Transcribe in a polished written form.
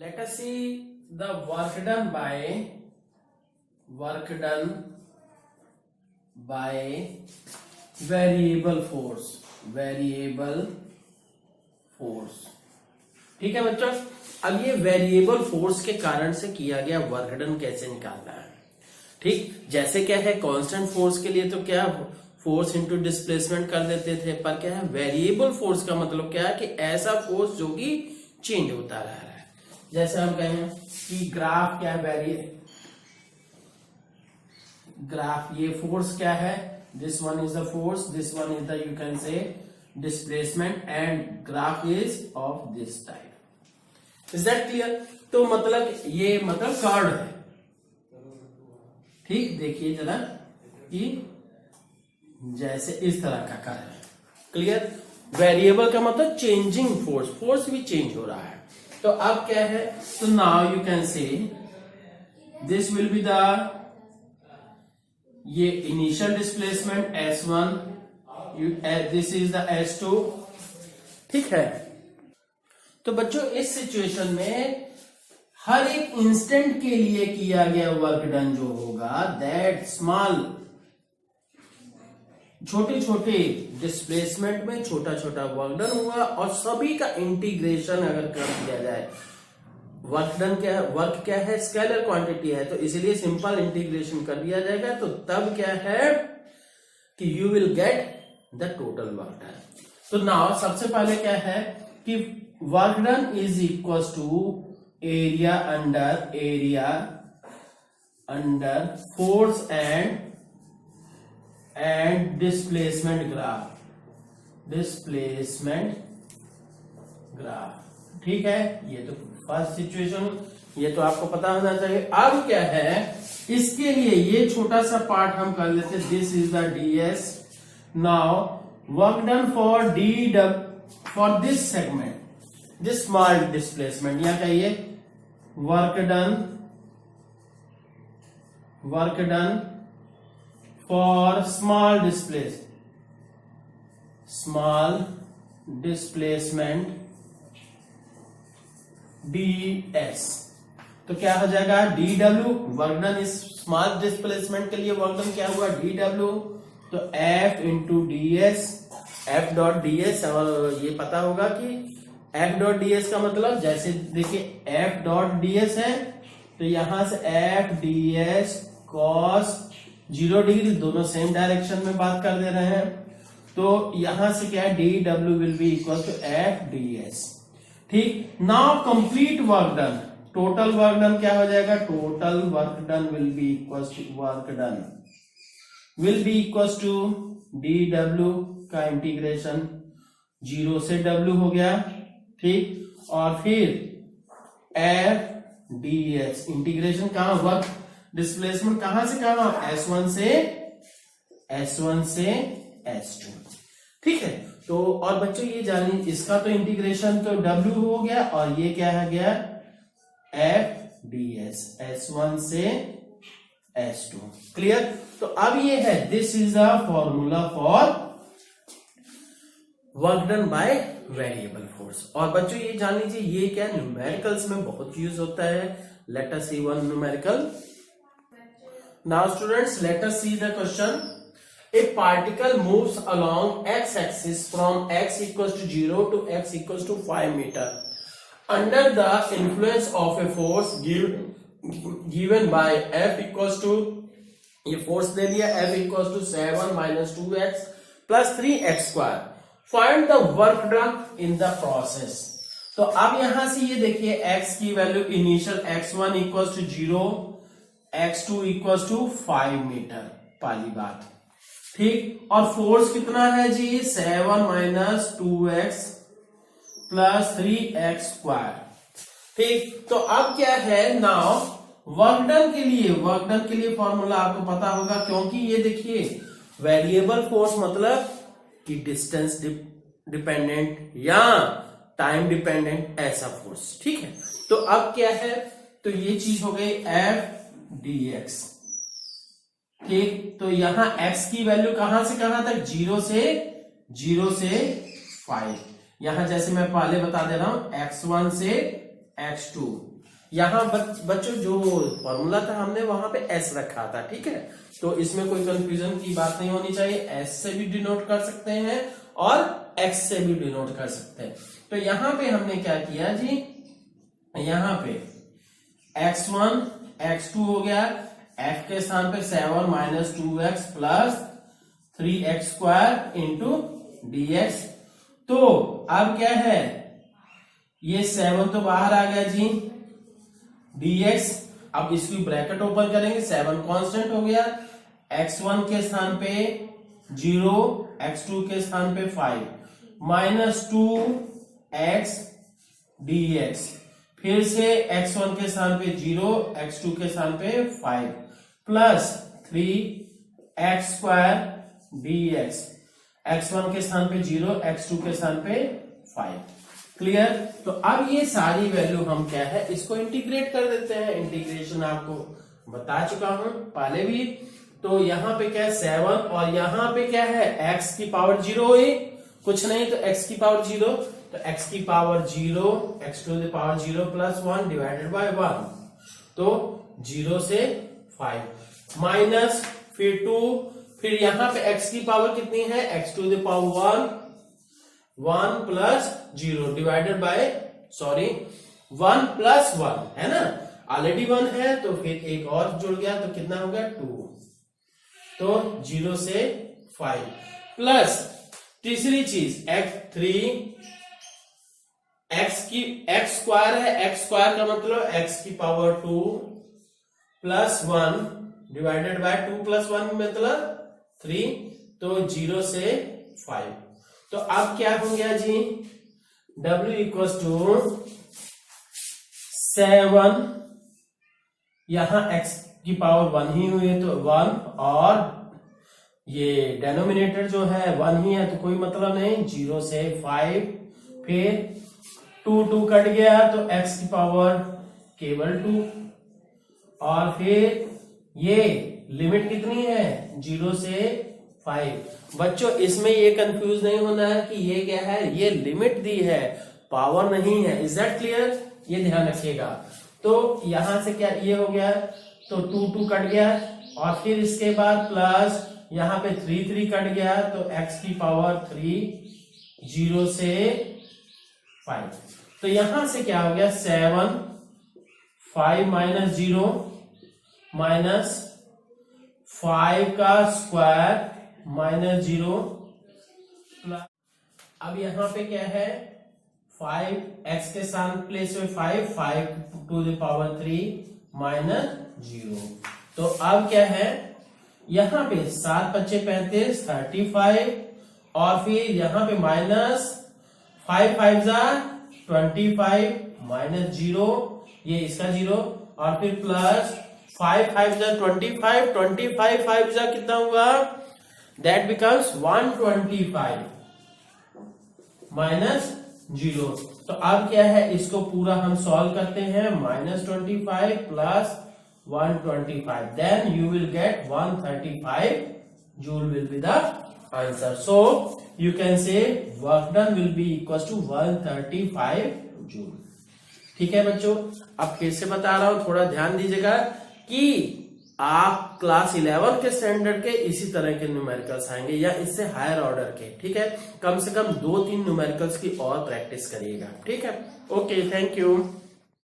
Let us see the work done by variable force. ठीक है बच्चों, अब ये वेरिएबल फोर्स के कारण से किया गया वर्क डन कैसे निकालना है। ठीक, जैसे क्या है कांस्टेंट फोर्स के लिए तो क्या फोर्स इनटू डिस्प्लेसमेंट कर देते थे, पर क्या है वेरिएबल फोर्स का मतलब क्या है कि ऐसा फोर्स जो कि चेंज होता रह रहा है। जैसे हम कहें कि ग्राफ क्या है, ग्राफ ये फोर्स क्या है, this one is the force, this one is the you can से displacement and graph is of this type. Is that clear? तो मतलब ये मतलब कर्व है। ठीक, देखिए जरा कि जैसे इस तरह का कर्व है। क्लियर? वेरिएबल का मतलब चेंजिंग फोर्स भी चेंज हो रहा है। तो अब क्या है, तो now you can say this will be the ये initial displacement S1, this is the S2। ठीक है, तो बच्चों इस सिचुएशन में हर एक इंस्टेंट के लिए किया गया वर्क डन जो होगा दैट स्मॉल छोटे डिस्प्लेसमेंट में छोटा वर्क डन हुआ और सभी का इंटीग्रेशन अगर कर दिया जाए, वर्क डन क्या है, वर्क क्या है, स्केलर क्वांटिटी है, तो इसलिए सिंपल इंटीग्रेशन कर दिया जाएगा। तो तब क्या है कि you will get the total work done. तो नाउ सबसे पहले क्या है कि work done is equal to area under force and displacement graph. ठीक है, ये तो फर्स्ट सिचुएशन, ये तो आपको पता होना चाहिए। अब क्या है, इसके लिए ये छोटा सा पार्ट हम कर लेते, this is the ds। Now work done for this segment, this small displacement, यहां कहिए work done for small displacement ds। तो क्या हो जाएगा, dw वर्क डन इस स्मॉल डिस्प्लेसमेंट के लिए वर्क डन क्या हुआ, dw। तो f into ds, f dot ds, और ये पता होगा कि f डॉट ds का मतलब जैसे देखिए f डॉट ds है तो यहां से f ds cos 0 डिग्री, दोनों सेम डायरेक्शन में बात कर दे रहे हैं। तो यहां से क्या है, dw will be equal to f ds। ठीक, now complete work done, total work done क्या हो जाएगा, total work done will be equal to dw का इंटीग्रेशन 0 से w हो गया। ठीक, और फिर f ds इंटीग्रेशन कहां, वर्क डिस्प्लेसमेंट कहां से कहां, S1 से S2। ठीक है, तो और बच्चों ये जानिए इसका तो इंटीग्रेशन तो w हो गया और ये क्या है गया, f ds, S1 से S2। क्लियर? तो अब ये है, this is the formula for work done by variable force. और बच्चों ये जान लीजिए ये क्या न्यूमेरिकल्स में बहुत यूज होता है। Let us see one numerical. Now students let us see the question. A particle moves along x-axis from x equals to 0 to x equals to 5 meter under the influence of a force given by F equals to, ये force दे दिया, F equals to 7 minus 2x plus 3x square. Find the work done in the process. तो अब यहां से ये देखिए x की value initial x1 equals to 0, x2 equals to 5 metre, पहली बात। ठीक, और फोर्स कितना है जी, 7 minus 2x plus 3x square. ठीक, तो अब क्या है, नाउ वर्क डन के लिए फॉर्मूला आपको पता होगा, क्योंकि ये देखिए वेरिएबल फोर्स मतलब कि डिस्टेंस डिपेंडेंट या टाइम डिपेंडेंट ऐसा फोर्स। ठीक है, तो अब क्या है, तो ये चीज हो गई f dx। ठीक, तो यहां x की वैल्यू कहां से कहां तक, 0 से 5। यहां जैसे मैं पहले बता दे रहा हूं x1 से x2। यहाँ बच्चों जो फॉर्मूला था हमने वहां पे s रखा था, ठीक है, तो इसमें कोई कंफ्यूजन की बात नहीं होनी चाहिए। s से भी डिनोट कर सकते हैं और x से भी डिनोट कर सकते हैं। तो यहाँ पे हमने क्या किया जी, यहाँ पे x1 x2 हो गया, f के स्थान पे 7 minus 2x plus 3x square into dx। तो अब क्या है, ये 7 तो बाहर आ गया जी, dx, अब इसकी ब्रैकेट ओपन करेंगे, 7 कांस्टेंट हो गया, x1 के स्थान पे 0, x2 के स्थान पे 5 माइनस 2x dx, फिर से x1 के स्थान पे 0, x2 के स्थान पे 5 plus 3x square dx, x1 के स्थान पे 0, x2 के स्थान पे 5। क्लियर। तो अब ये सारी वैल्यू हम क्या है, इसको इंटीग्रेट कर देते हैं। इंटीग्रेशन आपको बता चुका हूं पहले भी। तो यहाँ पे क्या है 7 और यहाँ पे क्या है x की पावर 0 हुई, कुछ नहीं तो x की पावर 0, तो x की power 0, x to the power 0 plus 1 divided by 1, तो 0 से 5 माइनस फिर 2, फिर यहाँ पे x की पावर कितनी है, x to the power 1 plus 0 divided by 1 plus 1 है ना, ऑलरेडी 1 है तो फिर एक और जुड़ गया तो कितना हो गया 2, तो 0 से 5 प्लस तीसरी चीज x3, x स्क्वायर है, x स्क्वायर का मतलब x की power 2 plus 1 divided bye 2 plus 1 मतलब 3, तो 0 से 5। तो अब क्या हो गया जी, w इक्वल्स टू 7, यहां x की पावर 1 ही हुई है तो 1, और ये डेनोमिनेटर जो है 1 ही है तो कोई मतलब नहीं, 0 से 5, फिर 2 कट गया तो x की पावर केवल 2, और फिर ये लिमिट कितनी है 0 से 5। बच्चों इसमें ये कंफ्यूज नहीं होना है कि ये क्या है, ये लिमिट दी है, पावर नहीं है। इज दैट क्लियर, ये ध्यान रखिएगा। तो यहां से क्या ये हो गया, तो 2 कट गया, और फिर इसके बाद प्लस यहाँ पे 3 कट गया तो x की पावर 3, 0 से 5। तो यहां से क्या हो गया 7, 5 माइनस 0 माइनस 5 का स्क्वायर माइनस 0 प्लस, अब यहां पे क्या है 5, x के स्थान प्लेस में 5 टू द पावर 3 माइनस 0। तो अब क्या है, यहां पे 7 × 5 = 35, और फिर यहां पे माइनस 5 × 5 = 25 माइनस 0, ये इसका 0, और फिर प्लस 5 × 5 = 25, 25 5 = कितना हुआ, दैट बिकम्स 125 माइनस 0। तो अब क्या है, इसको पूरा हम सॉल्व करते हैं, -25 plus 125, then you will get 135 joule will be the answer. So you can say work done will be equals to 135 joule. ठीक है बच्चों, अब फिर से बता रहा हूं, थोड़ा ध्यान दीजिएगा कि आप क्लास 11 के स्टैंडर्ड के इसी तरह के न्यूमेरिकल्स आएंगे या इससे हायर ऑर्डर के, ठीक है, कम से कम 2-3 न्यूमेरिकल्स की और प्रैक्टिस करिएगा, ठीक है। Okay, thank you.